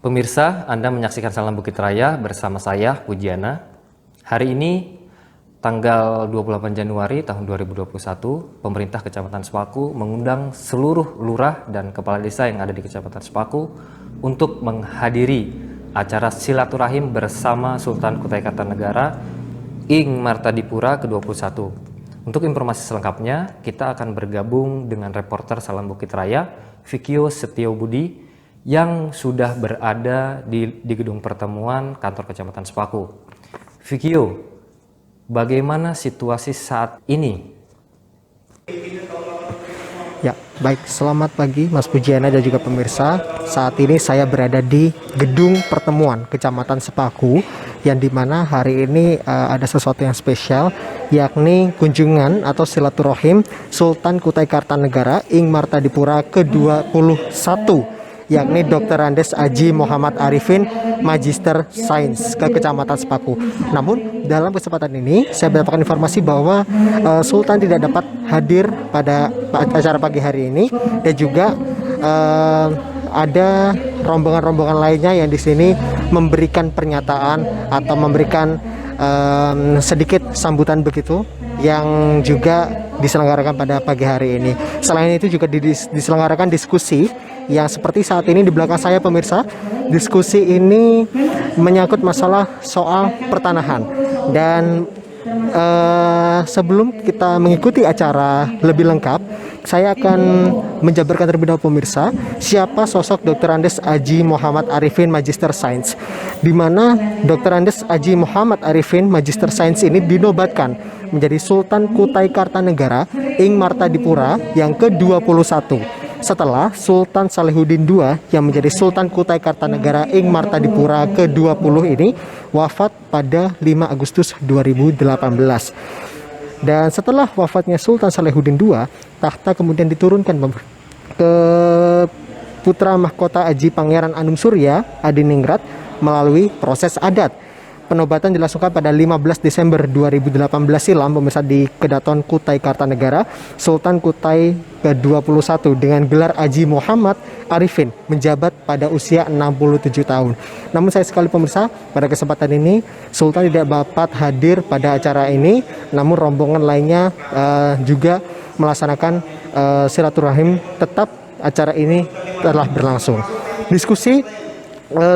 Pemirsa, Anda menyaksikan Salam Bukit Raya bersama saya, Pujiana. Hari ini, tanggal 28 Januari tahun 2021, pemerintah Kecamatan Sepaku mengundang seluruh lurah dan kepala desa yang ada di Kecamatan Sepaku untuk menghadiri acara silaturahim bersama Sultan Kutai Kartanegara Ing Martadipura ke-21. Untuk informasi selengkapnya, kita akan bergabung dengan reporter Salam Bukit Raya, Vikio Setiobudi, yang sudah berada di gedung pertemuan kantor Kecamatan Sepaku. Vikio, bagaimana situasi saat ini? Ya, baik. Selamat pagi Mas Pujiana dan juga pemirsa. Saat ini saya berada di gedung pertemuan Kecamatan Sepaku, yang dimana hari ini ada sesuatu yang spesial, yakni kunjungan atau silaturahim Sultan Kutai Kartanegara Ing Martadipura ke-21, yakni Dr. Andes Haji Muhammad Arifin, Magister Sains ke Kecamatan Sepaku. Namun dalam kesempatan ini saya mendapatkan informasi bahwa Sultan tidak dapat hadir pada acara pagi hari ini, dan juga ada rombongan-rombongan lainnya yang di sini memberikan pernyataan atau memberikan sedikit sambutan begitu, yang juga diselenggarakan pada pagi hari ini. Selain itu juga diselenggarakan diskusi yang seperti saat ini di belakang saya, pemirsa. Diskusi ini menyangkut masalah soal pertanahan. Dan sebelum kita mengikuti acara lebih lengkap, saya akan menjabarkan terlebih dahulu, pemirsa, siapa sosok Dr. Andes Haji Muhammad Arifin, Magister Sains, di mana Dr. Andes Haji Muhammad Arifin, Magister Sains ini dinobatkan menjadi Sultan Kutai Kartanegara Ing Martadipura yang ke-21, setelah Sultan Salehuddin II yang menjadi Sultan Kutai Kartanegara Ing Martadipura ke-20 ini wafat pada 5 Agustus 2018. Dan setelah wafatnya Sultan Salehuddin II, tahta kemudian diturunkan ke putra mahkota Haji Pangeran Anum Surya Adiningrat melalui proses adat. Penobatan dilangsungkan pada 15 Desember 2018 silam, pemirsa, di Kedaton Kutai Kartanegara. Sultan Kutai ke-21 dengan gelar Haji Muhammad Arifin menjabat pada usia 67 tahun. Namun sayang sekali, pemirsa, pada kesempatan ini Sultan tidak dapat hadir pada acara ini, namun rombongan lainnya juga melaksanakan silaturahim. Tetap acara ini telah berlangsung. Diskusi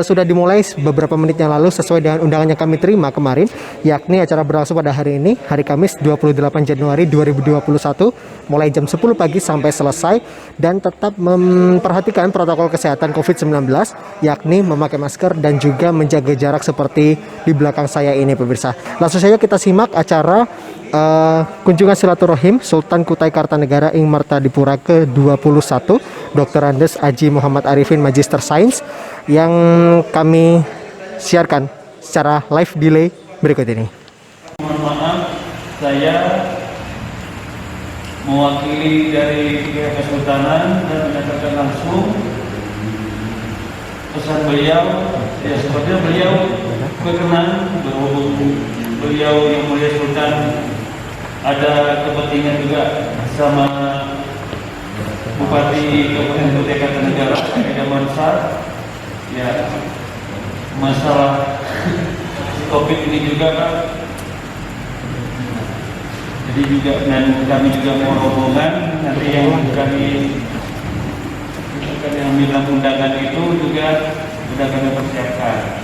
sudah dimulai beberapa menit yang lalu sesuai dengan undangan yang kami terima kemarin, yakni acara berlangsung pada hari ini, hari Kamis 28 Januari 2021, mulai jam 10 pagi sampai selesai, dan tetap memperhatikan protokol kesehatan COVID-19, yakni memakai masker dan juga menjaga jarak seperti di belakang saya ini, pemirsa. Langsung saja kita simak acara kunjungan silaturahim Sultan Kutai Kartanegara Ing Martadipura ke-21 Dr. Andes Haji Muhammad Arifin, Magister Sains, yang kami siarkan secara live delay berikut ini. Mohon maaf, saya mewakili dari pihak Kesultanan dan menyatakan langsung pesan beliau. Ya, sepertinya beliau berkenan berhubung beliau yang mulia Sultan ada kepentingan juga sama Bupati Kabupaten Kutai Kartanegara, Ida Mansar. Ya, masalah COVID ini juga, Pak. Jadi juga, dan kami juga mau rombongan nanti yang kami bilang undangan itu juga sudah kami persiapkan.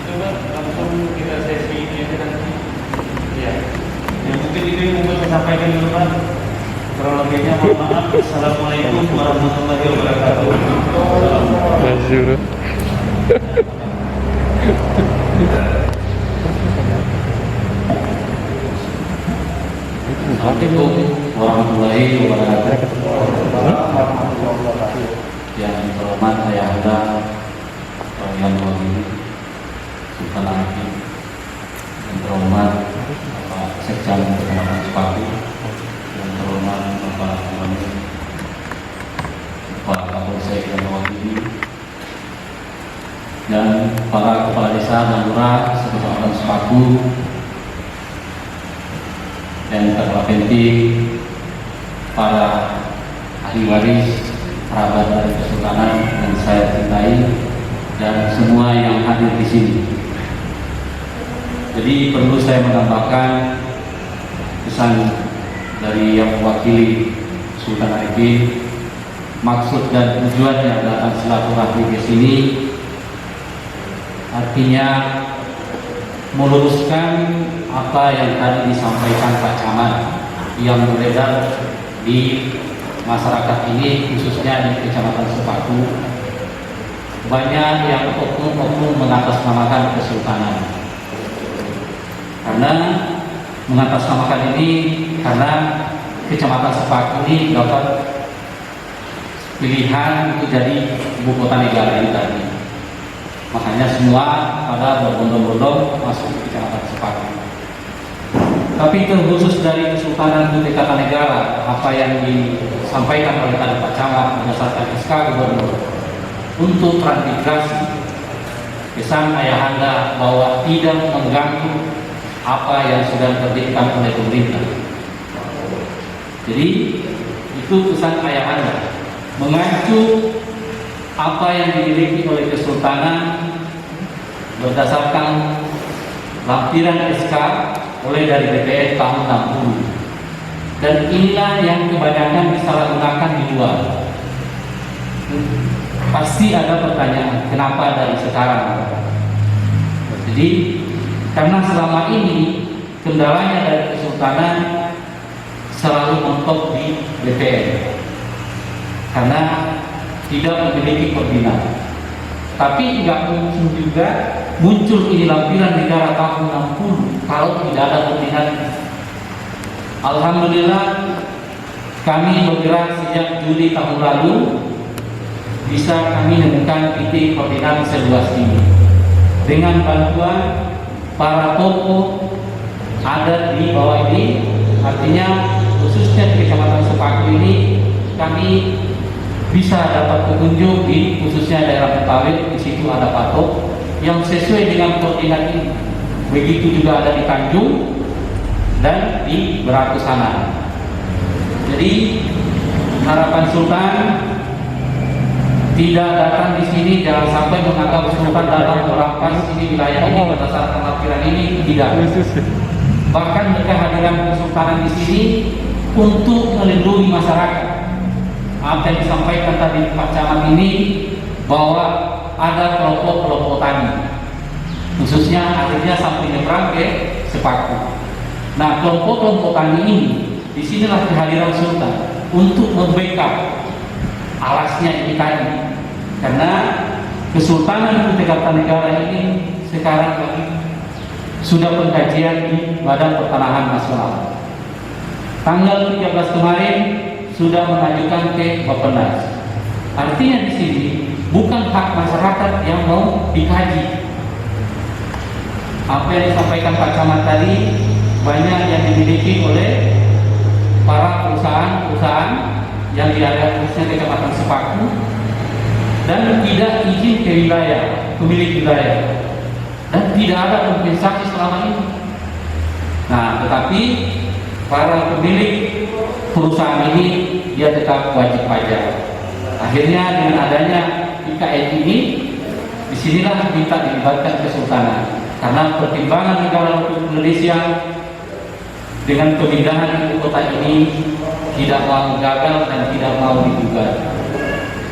Coba langsung kita sesi ini nanti. Ya, yang mungkin itu yang mau saya sampaikan dulu, Pak. Kronologinya mohon maaf. Assalamualaikum warahmatullahi wabarakatuh. Assalamualaikum warahmatullahi wabarakatuh. Yang terhormat Ayahanda Yang Mewakili Sultan Arifin, yang terhormat Bapak Sekjan Kecamatan Sepaku, yang terhormat Bapak Gubernur, Bapak Kapolsek yang mewakili, dan para kepala desa dan lurah Kecamatan Sepaku, dan terpenting para ahli waris kerabat dari Kesultanan yang saya cintai dan semua yang hadir di sini. Jadi perlu saya menambahkan pesan dari yang mewakili Sultan Arifin. Maksud dan tujuannya datang silaturahmi ke sini artinya meluruskan apa yang tadi disampaikan Pak Camat yang beredar di masyarakat ini, khususnya di Kecamatan Sepaku. Banyak yang oknum-oknum mengatasnamakan kesultanan. Karena mengatasnamakan ini karena Kecamatan Sepaku ini dapat pilihan untuk jadi ibu kota negara ini tadi. Makanya semua pada berbondong-bondong masuk ke Kecamatan Sepaku. Tapi terkhusus dari Kesultanan Ibu Negara, apa yang disampaikan oleh tadi Pak Camat berdasarkan SK Gubernur untuk transmigrasi pesan ayahanda bahwa tidak mengganggu apa yang sudah diterbitkan oleh pemerintah. Jadi itu pesan ayahanda mengacu apa yang dimiliki oleh Kesultanan berdasarkan lampiran SK mulai dari BPN tahun 60, dan inilah yang kebanyakan disalahgunakan di luar. Pasti ada pertanyaan kenapa dari sekarang. Jadi karena selama ini kendalanya dari Kesultanan selalu mentok di BPN karena tidak memiliki koordinat. Tapi nggak mungkin juga muncul ini lampiran negara tahun 60 kalau tidak ada koordinat. Alhamdulillah kami bergerak sejak Juli tahun lalu bisa kami menemukan titik koordinat seluas ini dengan bantuan para tokoh ada di bawah ini. Artinya khususnya di Kecamatan Sepaku ini kami bisa dapat petunjuk di khususnya daerah Betawi. Di situ ada patok yang sesuai dengan koordinat ini. Begitu juga ada di Tanjung dan di Beratus sana. Jadi harapan Sultan tidak datang di sini, jangan sampai menganggap Sultan datang merampas ini wilayah ini berdasarkan lampiran ini, tidak. Bahkan kehadiran Kesultanan di sini untuk melindungi masyarakat. Apa yang disampaikan tadi Pak Camat ini bahwa ada kelompok-kelompok tani, khususnya akhirnya sampai nyebrang ke Sepaku. Nah, kelompok-kelompok tani ini disinilah kehadiran Sultan untuk membackup alasnya ini tadi, karena Kesultanan Ibu Negara ini sekarang lagi sudah pengkajian di Badan Pertanahan Nasional. Tanggal 13 kemarin sudah mengajukan ke Bappenas. Artinya di sini bukan hak masyarakat yang mau dikaji. Apa yang disampaikan Pak Camat tadi banyak yang dimiliki oleh para perusahaan-perusahaan yang di area khususnya Kecamatan Sepaku dan tidak izin ke wilayah, pemilik wilayah, dan tidak ada kompensasi selama ini. Nah, tetapi para pemilik perusahaan ini dia tetap wajib pajak. Akhirnya dengan adanya IKN ini, disinilah kita dilibatkan Kesultanan karena pertimbangan negara Republik Indonesia dengan pemindahan ibu kota ini tidak mau gagal dan tidak mau digugat.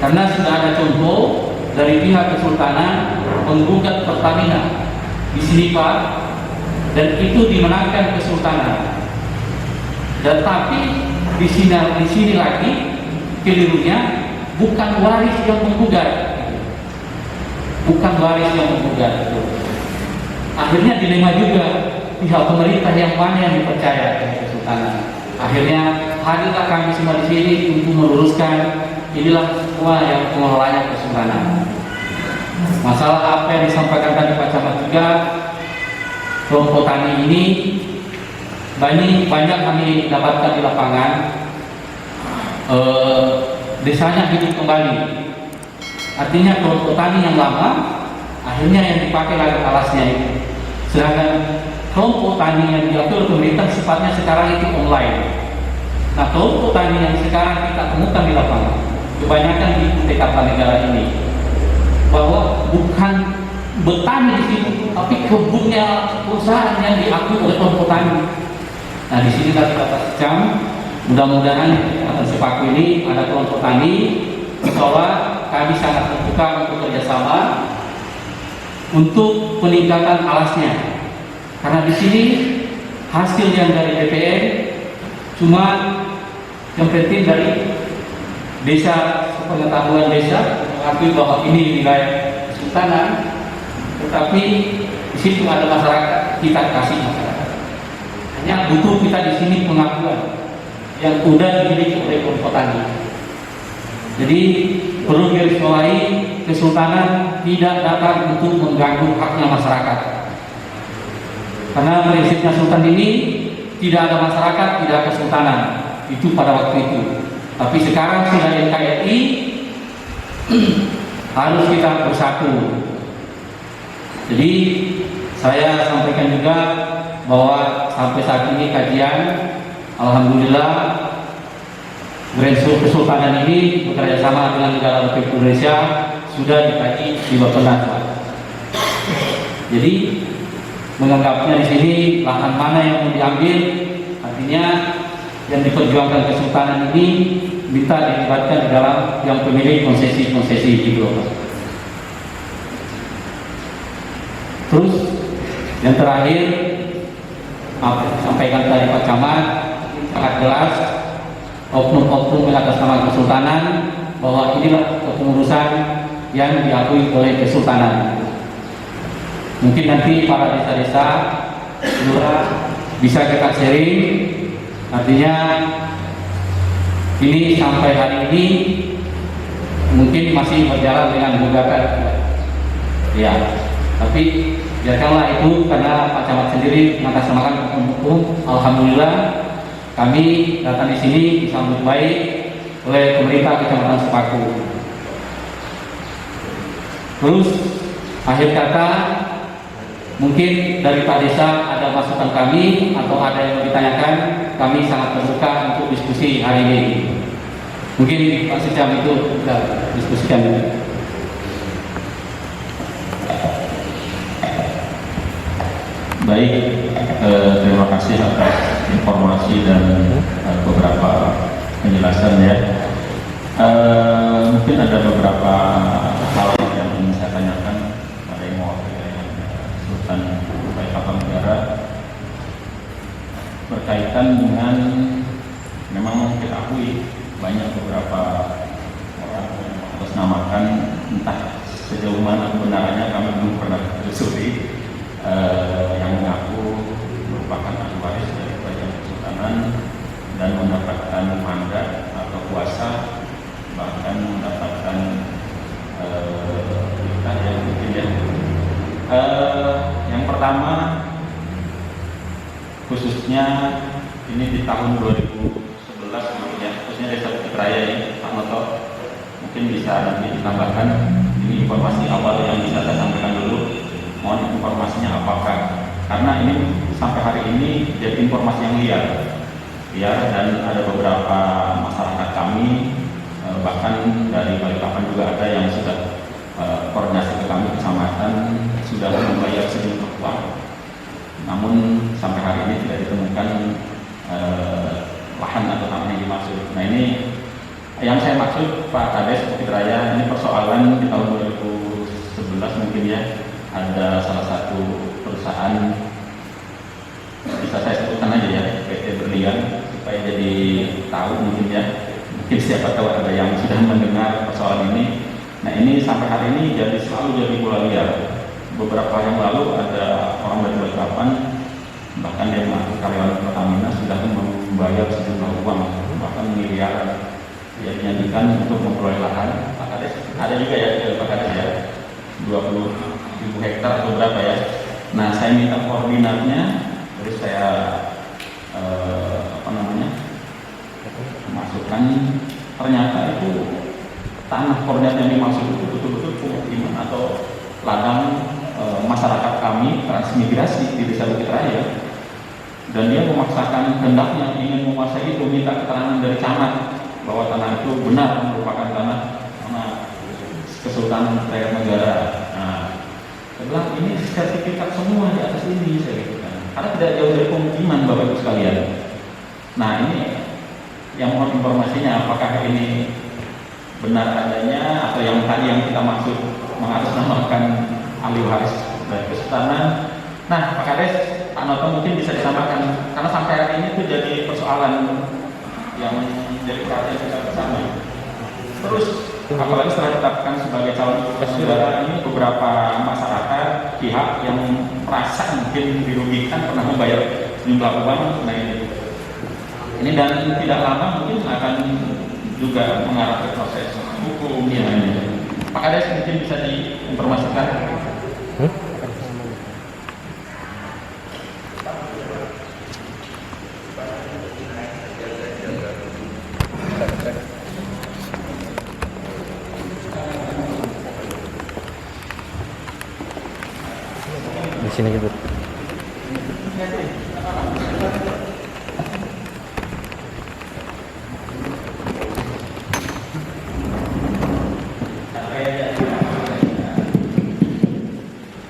Karena sudah ada contoh dari pihak Kesultanan menggugat Pertamina di sini Pak, dan itu dimenangkan Kesultanan. Dan tapi di sini lagi kelirunya bukan waris yang menggugat, akhirnya dilema juga pihak pemerintah yang mana yang dipercaya dengan Kesultanan. Akhirnya hadirlah kami semua di sini untuk meluruskan inilah semua yang pengelolanya Kesultanan. Masalah apa yang disampaikan tadi Pak Camat juga, kelompok tani ini banyak kami dapatkan di lapangan, desanya hidup kembali. Artinya kelompok tani yang lama akhirnya yang dipakai lagi alasnya itu. Sedangkan kelompok tani yang diatur pemerintah sifatnya sekarang itu online. Nah, kelompok tani yang sekarang kita temukan di lapangan, kebanyakan di Kutai Kartanegara ini, bahwa bukan bertani di sini, tapi kebunnya perusahaan yang diakui oleh kelompok tani. Nah, di sini kita jam, mudah-mudahan akan sepaku ini ada kelompok tani, insya Allah kami sangat terbuka untuk kerjasama untuk peningkatan alasnya. Karena di sini hasil yang dari BPN cuma yang penting dari desa, pengetahuan desa mengakui bahwa ini wilayah kesultanan, tetapi di situ ada masyarakat, kita kasih masyarakat. Hanya butuh kita di sini pengakuan yang sudah dimiliki oleh kelompok tani. Jadi perlu digarisbawahi, kesultanan tidak datang untuk mengganggu haknya masyarakat. Karena prinsipnya sultan ini tidak ada masyarakat, tidak ada kesultanan. Itu pada waktu itu. Tapi sekarang sudah NKRI, harus kita bersatu. Jadi saya sampaikan juga bahwa sampai saat ini kajian, alhamdulillah Grand Kesultanan ini bekerja sama dengan negara Republik Indonesia sudah dikaji di Bappenas. Jadi menganggapnya di sini lahan mana yang mau diambil, artinya yang diperjuangkan kesultanan ini minta dilibatkan di dalam yang pemilik konsesi-konsesi di global. Terus yang terakhir sampaikan tadi Pak Camat sangat jelas, oknum-oknum yang atas nama kesultanan bahwa inilah kepengurusan yang diakui oleh kesultanan. Mungkin nanti para desa-desa lurah bisa kita sharing, artinya ini sampai hari ini mungkin masih berjalan dengan gugatan, ya. Tapi biarkanlah itu, karena Pak Camat sendiri mengatasnamakan hukum. Alhamdulillah kami datang di sini disambut baik oleh pemerintah Kecamatan Sepaku. Terus akhir kata, mungkin dari Pak Desa ada masukan kami atau ada yang ditanyakan, kami sangat terbuka untuk diskusi hari ini. Mungkin Pak Secam itu kita diskusikan ini. Baik, terima kasih atas informasi dan beberapa penjelasan ya. Mungkin ada beberapa hal yang ingin saya tanyakan pada yang mewakili Sultan Kutai Kartanegara berkaitan dengan, memang kita akui banyak beberapa orang yang mengatasnamakan, entah sejauh mana kebenarannya kami belum pernah telusuri, yang mengaku merupakan ahli waris dari kerajaan kesultanan dan mendapatkan mandat atau kuasa, bahkan mendapatkan kita yang mungkin ya. Yang pertama, khususnya ini di tahun 2011 mungkin ya, khususnya Desa Bukit Raya ya, Pak Noto, mungkin bisa nanti ditambahkan. Ini informasi awal yang bisa saya sampaikan dulu. Mohon informasinya apakah, karena ini sampai hari ini jadi informasi yang liar dan ada beberapa masyarakat kami, bahkan dari Balikpapan juga ada yang sudah koordinasi ke kami kecamatan sudah membayar sejumlah uang, namun sampai hari ini tidak ditemukan lahan atau tanah yang dimaksud. Nah, ini yang saya maksud Pak Kades Bukit Raya, ini persoalan di tahun 2011 mungkin ya, ada salah satu perusahaan, bisa saya sebutkan aja ya, PT Berlian, supaya jadi tahu mungkin ya, mungkin siapa tahu ada yang sudah mendengar persoalan ini. Nah, ini sampai hari ini selalu jadi bola liar. Beberapa hari yang lalu ada orang dari Balikpapan, bahkan dia mengaku karyawan Pertamina sudah membayar sejumlah uang, bahkan miliaran, ya dinyanyikan untuk memperoleh lahan. Pak Kades, ada juga ya Pak Kades ya, 20.000 hektar atau berapa ya. Nah, saya minta koordinatnya, terus saya masukkan, ternyata itu tanah koordinat yang dimaksud itu betul-betul pemukiman atau ladang masyarakat kami transmigrasi di Desa Bukit Raya. dan dia memaksakan kehendaknya ingin menguasai itu, minta keterangan dari camat bahwa tanah itu benar merupakan tanah Kesultanan Rakyat Negara. Nah, saya bilang ini sertifikat semua di atas ini, saya katakan. Karena tidak jauh dari pemukiman Bapak Ibu sekalian. Nah, ini yang mohon informasinya, apakah ini benar adanya atau yang tadi yang kita maksud mengatasnamakan ahli waris dari kesultanan. Nah, Pak Kades, Pak Noto mungkin bisa disamakan karena sampai hari ini itu jadi persoalan yang jadi perhatian kita bersama. Terus apalagi setelah ditetapkan sebagai calon negara, ini beberapa masyarakat pihak yang merasa mungkin dirugikan pernah membayar sejumlah uang. Nah, ini dan tidak lama mungkin akan juga mengarah ke proses hukum yang lainnya. Pak Kades mungkin bisa diinformasikan. Di sini gitu.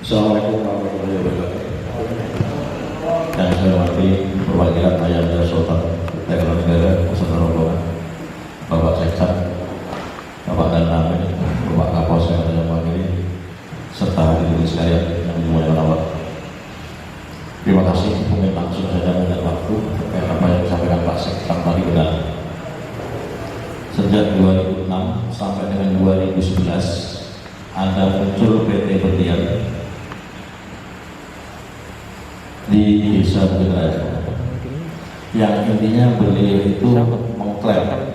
Assalamualaikum warahmatullahi wabarakatuh. Yang saya hormati perwakilan Ayahanda Sultan Rakyat Negara beserta rombongan, Bapak Seksan, Bapak Danam, Bapak Kapolsek yang mewakili, serta hadirin sekalian yang dimuliakan Allah. Terima kasih, mungkin langsung saja melihat waktu terkait apa yang disampaikan Pak Seksan tadi benar. Sejak 2006 sampai dengan 2011 ada muncul PT Berlian di desa Bukit Raya, yang intinya beliau itu mengklaim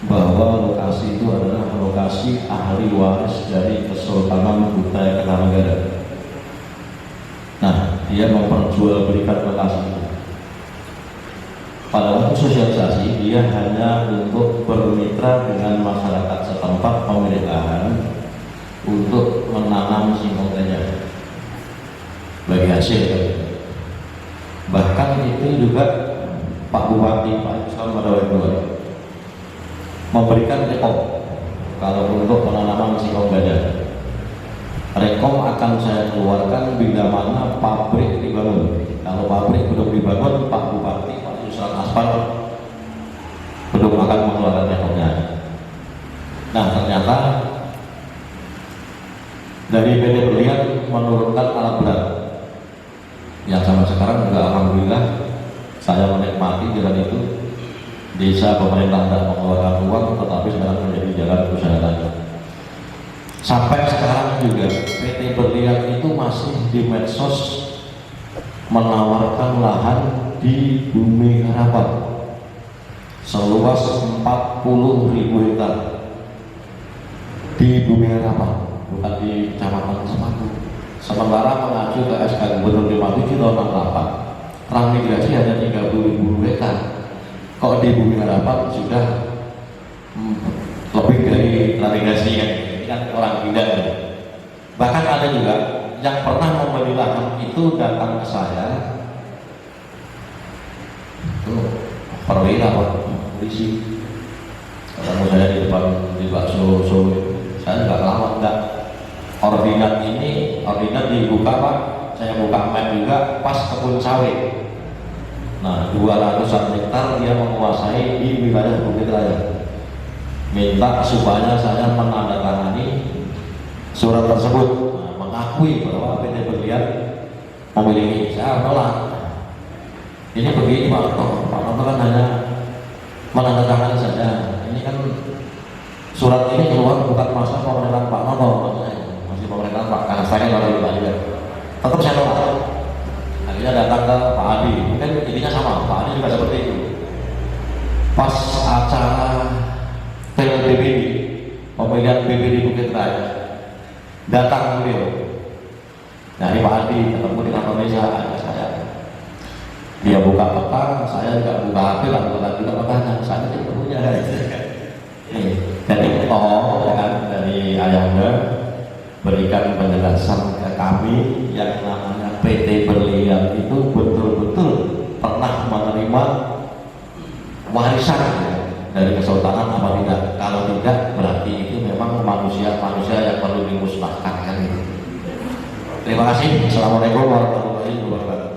bahwa lokasi itu adalah lokasi ahli waris dari Kesultanan Kutai Kartanegara. Nah, dia memperjualbelikan lokasi itu. Pada waktu sosialisasi, dia hanya untuk bermitra dengan masyarakat setempat pemilik lahan untuk menanam singkong tanya bagi hasil. Bahkan itu juga Pak Bupati, Pak Islam pada waktu itu memberikan rekom kalau untuk penanaman singkong gada. Rekom akan saya keluarkan bila mana pabrik dibangun. Kalau pabrik belum dibangun, Pak Bupati, Pak Yusran Aspar belum akan mengeluarkan rekomnya. Nah, ternyata dari PT Berlian menurunkan alat berat yang sampai sekarang juga alhamdulillah saya menikmati jalan itu. Desa pemerintah tidak mengeluarkan uang, tetapi sekarang menjadi jalan usaha. Sampai sekarang juga PT Berlian itu masih di medsos menawarkan lahan di Bumi Harapan seluas 40.000 hektar di Bumi Harapan, bukan di Kecamatan Sepaku. Sementara mengacu ke SK Gubernur 57 tahun 68, transmigrasi hanya 30.000 hektar. Kok di Bumi Harapan sudah lebih dari transmigrasi kan? Ini kan orang pindah. Bahkan ada juga yang pernah membeli lahan itu datang ke saya, itu perwira Pak polisi, ketemu saya di depan di bakso, saya nggak lama nggak. Ordinat dibuka Pak, saya buka map juga pas kebun sawit. Nah, 200-an hektar dia menguasai di wilayah Bukit Raya. Minta supaya saya menandatangani surat tersebut, mengakui bahwa PT Berlian memiliki. Saya menolak. Ini begini Pak Noto kan hanya menandatangani saja. Ini kan surat ini keluar bukan masa pemerintahan Pak Noto, masih pemerintahan Pak, karena saya baru lupa juga. Tetap saya nolak. Akhirnya datang ke Pak Adi, mungkin intinya sama, Pak Adi juga seperti itu. Pas acara PLBB, pemilihan BPD Bukit Raya, datang beliau dari Pak Adi, ketemu di kantor desa, ada saya. Dia buka peta, saya juga buka HP, lalu juga petanya, saya tidak punya. Jadi kan dari Ayahanda berikan penjelasan ke kami yang namanya PT Berlian itu betul-betul pernah menerima warisan dari kesultanan apa tidak. Kalau tidak, berarti itu memang manusia yang perlu dimusnahkan kan itu. Terima kasih. Assalamualaikum warahmatullahi wabarakatuh.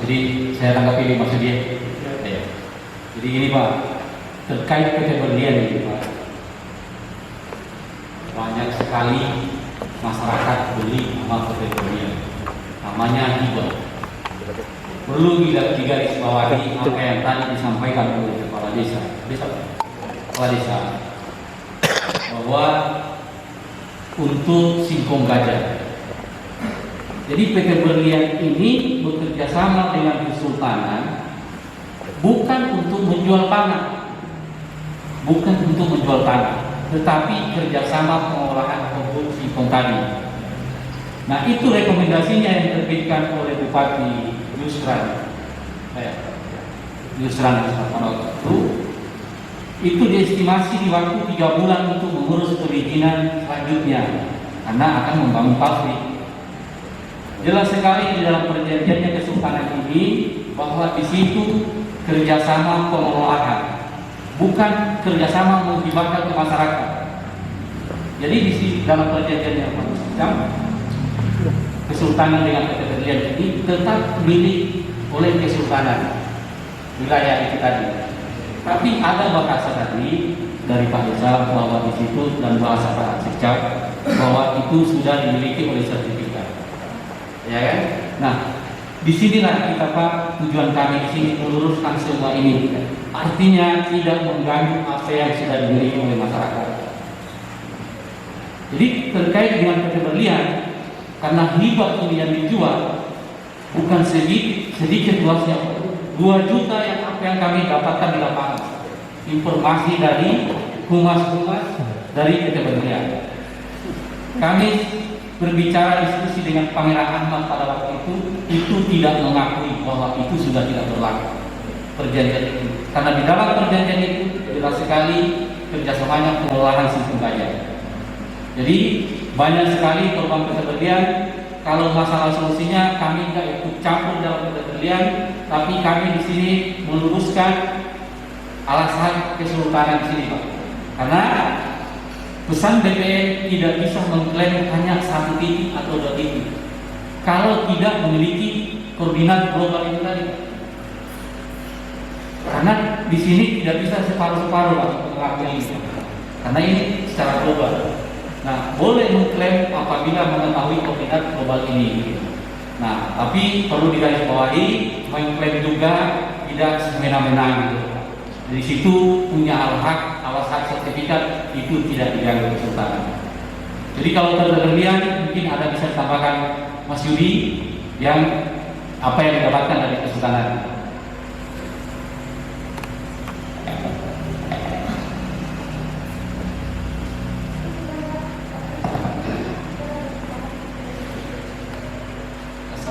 Jadi saya tanggapi ini maksudnya. Ya. Jadi ini Pak, terkait PT Berlian ini Pak, banyak sekali masyarakat beli nama PT Berlian, namanya hibah. Perlu digarisbawahi apa yang tadi disampaikan oleh kepala desa, bahwa untuk singkong gajah. Jadi PT Berlian ini bekerja sama dengan Kesultanan bukan untuk menjual tanah, tetapi kerjasama pengolahan produk singkong tadi. Nah itu rekomendasinya yang diterbitkan oleh Bupati Yusran itu diestimasi di waktu 3 bulan untuk mengurus perizinan selanjutnya karena akan membangun pabrik. Jelas sekali di dalam perjanjiannya Kesultanan ini bahwa di situ kerjasama pengelolaan, bukan kerjasama menghibahkan ke masyarakat. Jadi di dalam perjanjiannya Kesultanan dengan PT Berlian ini tetap milik oleh Kesultanan wilayah itu tadi. Tapi ada bahasa tadi dari Pak Desa bahwa di situ dan bahasa Pak Sejak bahwa itu sudah dimiliki oleh sertifikat, ya kan? Nah, disinilah kita Pak, tujuan kami di sini meluruskan semua ini. Artinya tidak mengganggu apa yang sudah dimiliki oleh masyarakat. Jadi terkait dengan PT Berlian, karena hibah ini yang dijual bukan sedikit luasnya, 2 juta yang apa yang kami dapatkan di lapangan. Informasi dari humas-humas dari PT Berlian. Kami berbicara diskusi dengan Pangeran Ahmad pada waktu itu tidak mengakui bahwa itu sudah tidak berlaku perjanjian itu. Karena di dalam perjanjian itu jelas sekali kerjasamanya pengelolaan sistem gajah. Jadi banyak sekali program PT Berlian. Kalau masalah solusinya kami tidak ikut campur dalam PT Berlian, tapi kami di sini meluruskan alasan Kesultanan di sini Pak. Karena pesan BPN tidak bisa mengklaim hanya 1 titik atau 2 titik kalau tidak memiliki koordinat global itu tadi. Karena di sini tidak bisa separuh-separuh Pak mengakui ini. Karena ini secara global. Nah, boleh mengklaim apabila mengetahui koordinat global ini. Nah, tapi perlu digarisbawahi, mengklaim juga tidak semena-mena gitu. Di situ punya hak, alasan sertifikat itu tidak diganggu Kesultanan. Jadi kalau terberlian mungkin ada bisa ditambahkan Mas Yudi yang apa yang didapatkan dari Kesultanan.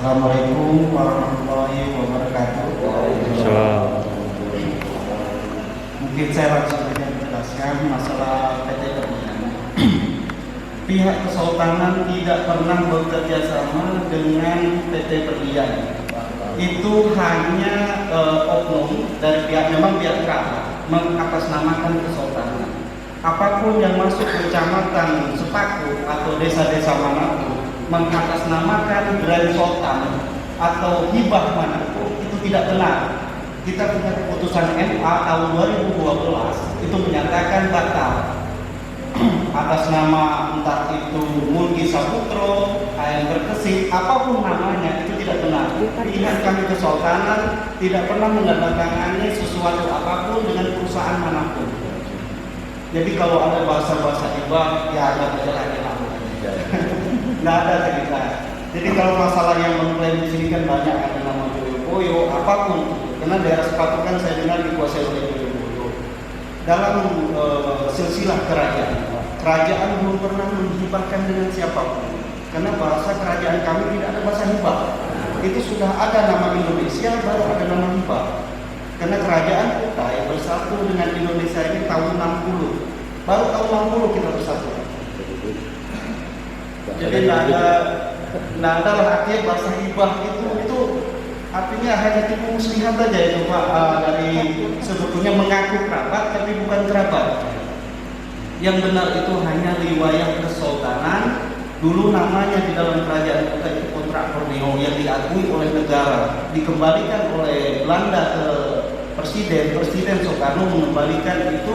Assalamualaikum warahmatullahi wabarakatuh. Mungkin saya langsung saja menjelaskan masalah PT Berlian. Pihak Kesultanan tidak pernah bekerja sama dengan PT Berlian. Itu hanya oknum dari pihak kerabat mengatasnamakan Kesultanan. Apapun yang masuk kecamatan Sepaku atau desa-desa manapun mengatasnamakan Grand Sultan atau hibah manapun itu tidak benar. Kita punya keputusan MA tahun 2012 itu menyatakan batal atas nama entah itu Mulki Saputro, Ayam Berkesit, apapun namanya itu tidak benar. Pilihan kami Kesultanan tidak pernah menandatangani sesuatu apapun dengan perusahaan manapun. Jadi kalau ada bahasa-bahasa hibah ya ada aja. Nggak ada cerita. Jadi kalau masalah yang mengklaim di sini kan banyak, ada nama Boyo, apapun. Karena daerah Sepatu kan saya dengar dikuasai oleh Boyo. Dalam silsilah kerajaan belum pernah menghibahkan dengan siapapun. Karena bahasa kerajaan kami tidak ada bahasa hibah. Itu sudah ada nama Indonesia, baru ada nama hibah. Karena kerajaan Kutai bersatu dengan Indonesia ini tahun 60. Baru tahun 60 kita bersatu. Jadi tidak ada lah artinya bahasa hibah itu artinya hanya tipu muslihat saja itu Pak, dari sebetulnya mengaku kerabat tapi bukan kerabat. Yang benar itu hanya riwayat kesultanan. Dulu namanya di dalam kerajaan kita itu kontrak Borneo yang diakui oleh negara, dikembalikan oleh Belanda ke Presiden Soekarno mengembalikan itu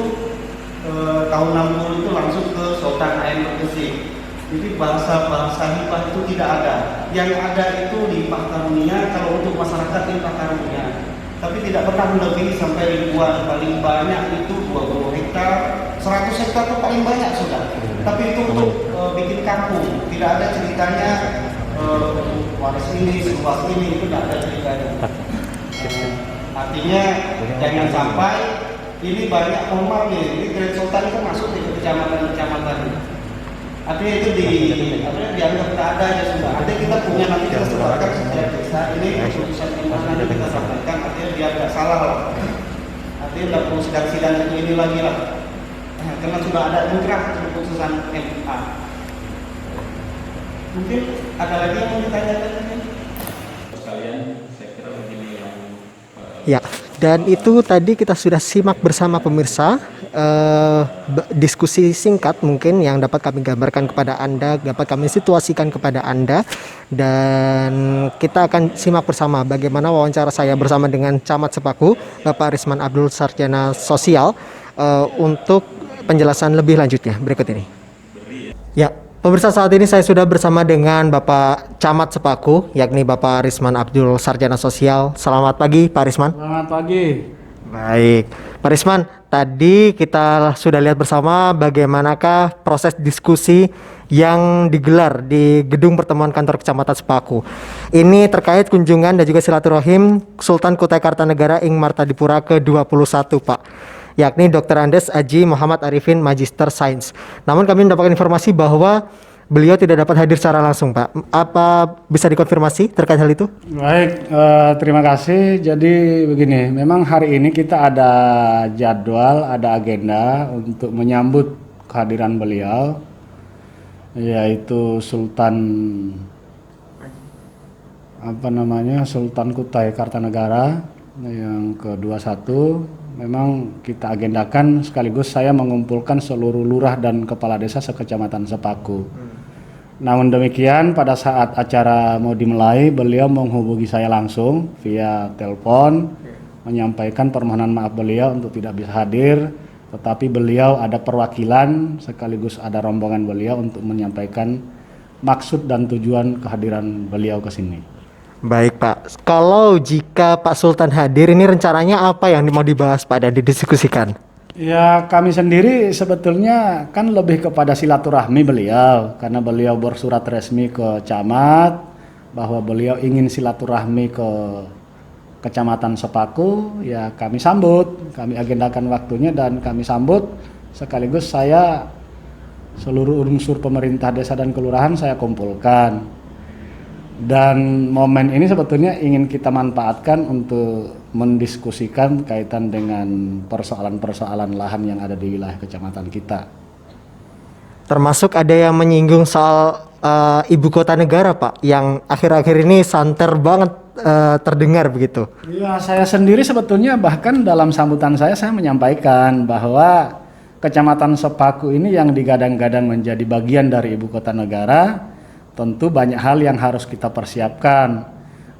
tahun 60 itu langsung ke Sultan Ain Gresik. Jadi bahasa hibah itu tidak ada. Yang ada itu di Pak Karunia, kalau untuk masyarakat di Pak Karunia. Tapi tidak pernah melebihi sampai ribuan. Paling banyak itu 20 hektar, 100 hektar itu paling banyak sudah. Tapi itu untuk bikin kampung. Tidak ada ceritanya waris ini, seluas ini, itu tidak ada ceritanya. Artinya jangan sampai ini banyak komar nih. Ini Grand Sultan itu masuk di kecamatan-kecamatan. Artinya itu dianggap tidak ada ya sudah. Artinya kita punya, nanti kita sebarkan setiap desa ini keputusan imam nanti kita sampaikan. Artinya biar tidak salah lah. Artinya tidak perlu sidang-sidang ini lagi lah. Karena sudah ada inkrah keputusan MA. Mungkin ada lagi yang mau ditanyakan? Sekalian, saya kira begini yang Ya, dan itu tadi kita sudah simak bersama pemirsa diskusi singkat mungkin yang dapat kami gambarkan kepada Anda, dapat kami situasikan kepada Anda, dan kita akan simak bersama bagaimana wawancara saya bersama dengan Camat Sepaku, Bapak Arisman Abdul Sarjana Sosial, untuk penjelasan lebih lanjutnya berikut ini. Ya, pemirsa, saat ini saya sudah bersama dengan Bapak Camat Sepaku, yakni Bapak Arisman Abdul Sarjana Sosial. Selamat pagi, Pak Arisman. Selamat pagi. Baik, Pak Arisman, tadi kita sudah lihat bersama bagaimanakah proses diskusi yang digelar di gedung pertemuan kantor Kecamatan Sepaku. Ini terkait kunjungan dan juga silaturahim Sultan Kutai Kartanegara Ing Martadipura ke-21, Pak, yakni Dr. Andes Aji Muhammad Arifin Magister Sains. Namun kami mendapatkan informasi bahwa beliau tidak dapat hadir secara langsung, Pak. Apa bisa dikonfirmasi terkait hal itu? Baik, terima kasih. Jadi begini, memang hari ini kita ada jadwal, ada agenda untuk menyambut kehadiran beliau, yaitu Sultan Sultan Kutai Kartanegara yang ke-21. Memang kita agendakan sekaligus saya mengumpulkan seluruh lurah dan kepala desa sekecamatan Sepaku. Namun demikian, pada saat acara mau dimulai, beliau menghubungi saya langsung via telepon, menyampaikan permohonan maaf beliau untuk tidak bisa hadir, tetapi beliau ada perwakilan sekaligus ada rombongan beliau untuk menyampaikan maksud dan tujuan kehadiran beliau ke sini. Baik, Pak. Kalau jika Pak Sultan hadir, ini rencananya apa yang mau dibahas, Pak, dan didiskusikan? Ya, kami sendiri sebetulnya kan lebih kepada silaturahmi beliau, karena beliau bersurat resmi ke camat bahwa beliau ingin silaturahmi ke Kecamatan Sepaku. Ya, kami sambut, kami agendakan waktunya dan kami sambut, sekaligus saya seluruh unsur pemerintah desa dan kelurahan saya kumpulkan. Dan momen ini sebetulnya ingin kita manfaatkan untuk mendiskusikan kaitan dengan persoalan-persoalan lahan yang ada di wilayah kecamatan kita. Termasuk ada yang menyinggung soal ibu kota negara, Pak, yang akhir-akhir ini santer banget terdengar begitu. Ya, saya sendiri sebetulnya bahkan dalam sambutan saya menyampaikan bahwa Kecamatan Sepaku ini yang digadang-gadang menjadi bagian dari ibu kota negara. Tentu banyak hal yang harus kita persiapkan,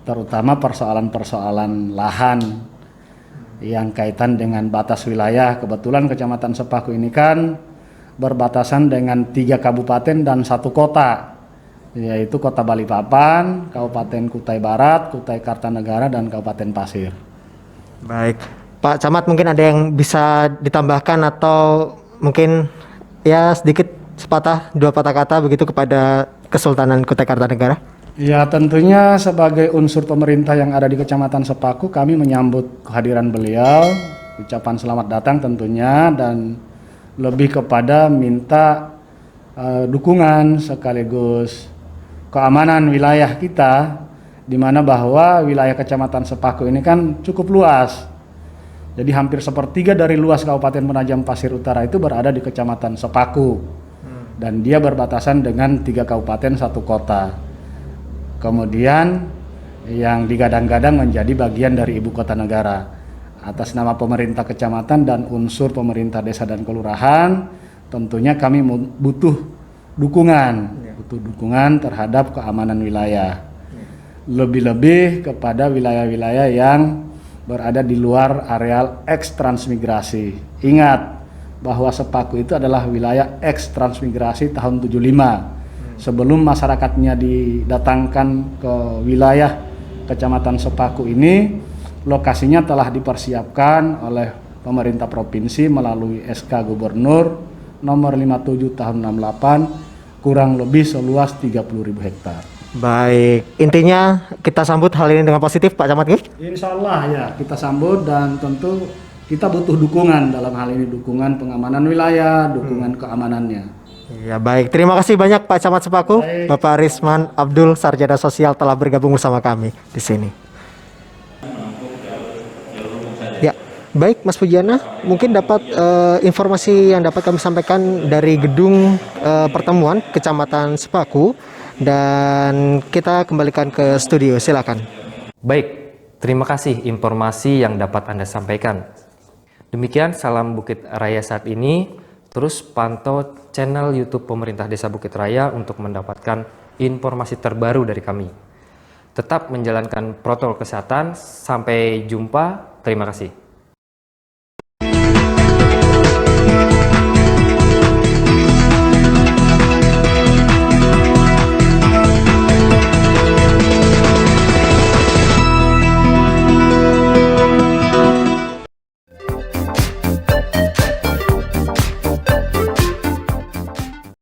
terutama persoalan-persoalan lahan yang kaitan dengan batas wilayah. Kebetulan Kecamatan Sepaku ini kan berbatasan dengan 3 kabupaten dan 1 kota, yaitu Kota Balikpapan, Kabupaten Kutai Barat, Kutai Kartanegara, dan Kabupaten Pasir. Baik, Pak Camat, mungkin ada yang bisa ditambahkan atau mungkin ya sedikit sepatah 2 patah kata begitu kepada Kesultanan Kutai Kartanegara? Ya, tentunya sebagai unsur pemerintah yang ada di Kecamatan Sepaku, kami menyambut kehadiran beliau, ucapan selamat datang tentunya, dan lebih kepada minta dukungan sekaligus keamanan wilayah kita, di mana bahwa wilayah Kecamatan Sepaku ini kan cukup luas. Jadi hampir sepertiga dari luas Kabupaten Penajam Pasir Utara itu berada di Kecamatan Sepaku. Dan dia berbatasan dengan 3 kabupaten 1 kota. Kemudian yang digadang-gadang menjadi bagian dari ibu kota negara. Atas nama pemerintah kecamatan dan unsur pemerintah desa dan kelurahan, tentunya kami butuh dukungan terhadap keamanan wilayah. Lebih-lebih kepada wilayah-wilayah yang berada di luar areal eks-transmigrasi. Ingat bahwa Sepaku itu adalah wilayah eks-transmigrasi tahun 75. Sebelum masyarakatnya didatangkan ke wilayah Kecamatan Sepaku ini, lokasinya telah dipersiapkan oleh pemerintah provinsi melalui SK Gubernur nomor 57 tahun 68, kurang lebih seluas 30.000 hektar. Baik, intinya kita sambut hal ini dengan positif Pak Camat. Insya Allah ya kita sambut, dan tentu kita butuh dukungan dalam hal ini, dukungan pengamanan wilayah, dukungan keamanannya. Ya baik, terima kasih banyak Pak Camat Sepaku, Bapak Arisman Abdul, Sarjana Sosial telah bergabung bersama kami di sini. Ya, baik Mas Pujiana, mungkin dapat informasi yang dapat kami sampaikan dari gedung pertemuan Kecamatan Sepaku, dan kita kembalikan ke studio, silakan. Baik, terima kasih informasi yang dapat Anda sampaikan. Demikian Salam Bukit Raya saat ini. Terus pantau channel YouTube Pemerintah Desa Bukit Raya untuk mendapatkan informasi terbaru dari kami. Tetap menjalankan protokol kesehatan. Sampai jumpa. Terima kasih.